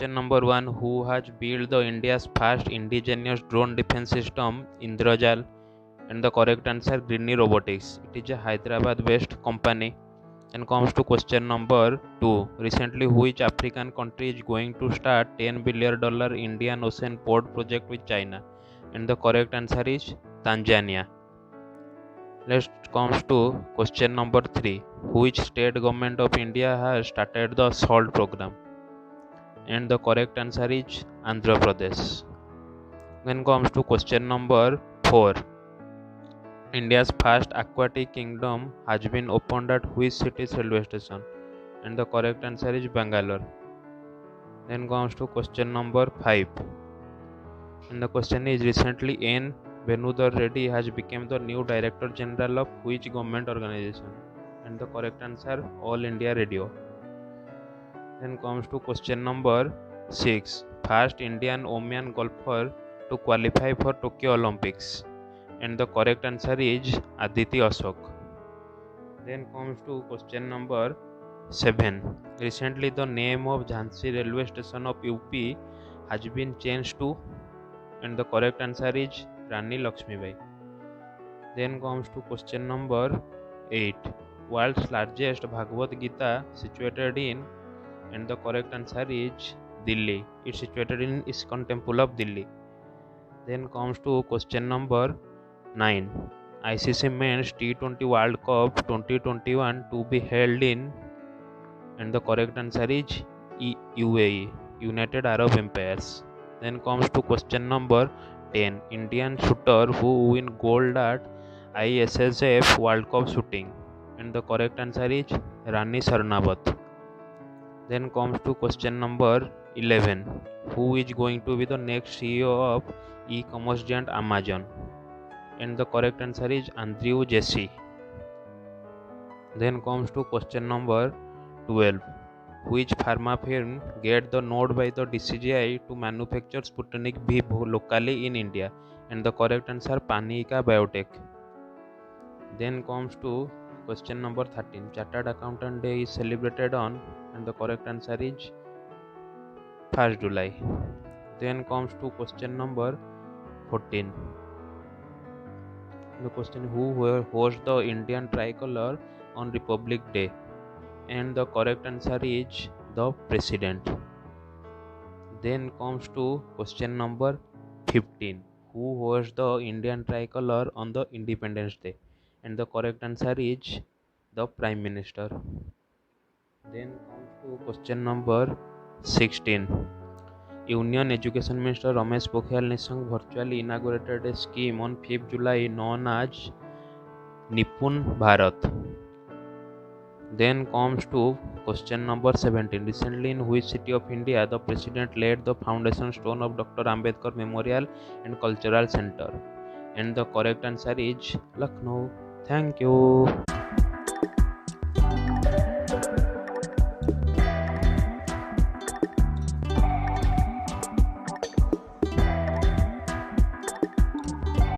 Question number 1. Who has built the India's first indigenous drone defense system, Indrajal? And the correct answer, Greeny Robotics. It is a Hyderabad-based company. Then comes to question number 2. Recently, which African country is going to start $10 billion Indian Ocean port project with China? And the correct answer is Tanzania. Next comes to question number 3. Which state government of India has started the SALT program? And the correct answer is Andhra Pradesh. Then comes to question number 4. India's first aquatic kingdom has been opened at which city's railway station? And the correct answer is Bangalore. Then comes to question number 5. And the question is, recently N. Venudhar Reddy has become the new Director General of which government organization? And the correct answer, All India Radio. Then comes to question number 6. First Indian women golfer to qualify for Tokyo Olympics. And the correct answer is Aditi Ashok. Then comes to question number 7. Recently the name of Jhansi railway station of UP has been changed to, and the correct answer is Rani Lakshmibai. Then comes to question number 8. World's largest Bhagavad Gita situated in, and the correct answer is Delhi. It's situated in ISKCON Temple of Delhi. Then comes to question number 9. ICC Men's T20 World Cup 2021 to be held in, and the correct answer is UAE, United Arab Emirates. Then comes to question number 10. Indian shooter who win gold at ISSF World Cup shooting, and the correct answer is Rani Sarnabat. Then comes to question number 11. Who is going to be the next CEO of e-commerce giant Amazon? And the correct answer is Andrew Jassy. Then comes to question number 12. Which pharma firm get the nod by the DCGI to manufacture Sputnik V locally in India? And the correct answer, Panika Biotech. Then comes to question number 13. Chartered Accountant Day is celebrated on, and the correct answer is 1st July. Then comes to question number 14. The question, who hosts the Indian tricolor on Republic Day? And the correct answer is the President. Then comes to question number 15. Who hosts the Indian tricolor on the Independence Day? And the correct answer is the Prime Minister. Then comes to question number 16. Union Education Minister Ramesh Pokhriyal Nishank virtually inaugurated a scheme on 5th July known as Nipun Bharat. Then comes to question number 17. Recently in which city of India the President laid the foundation stone of Dr. Ambedkar Memorial and Cultural Center? And the correct answer is Lucknow. Thank you.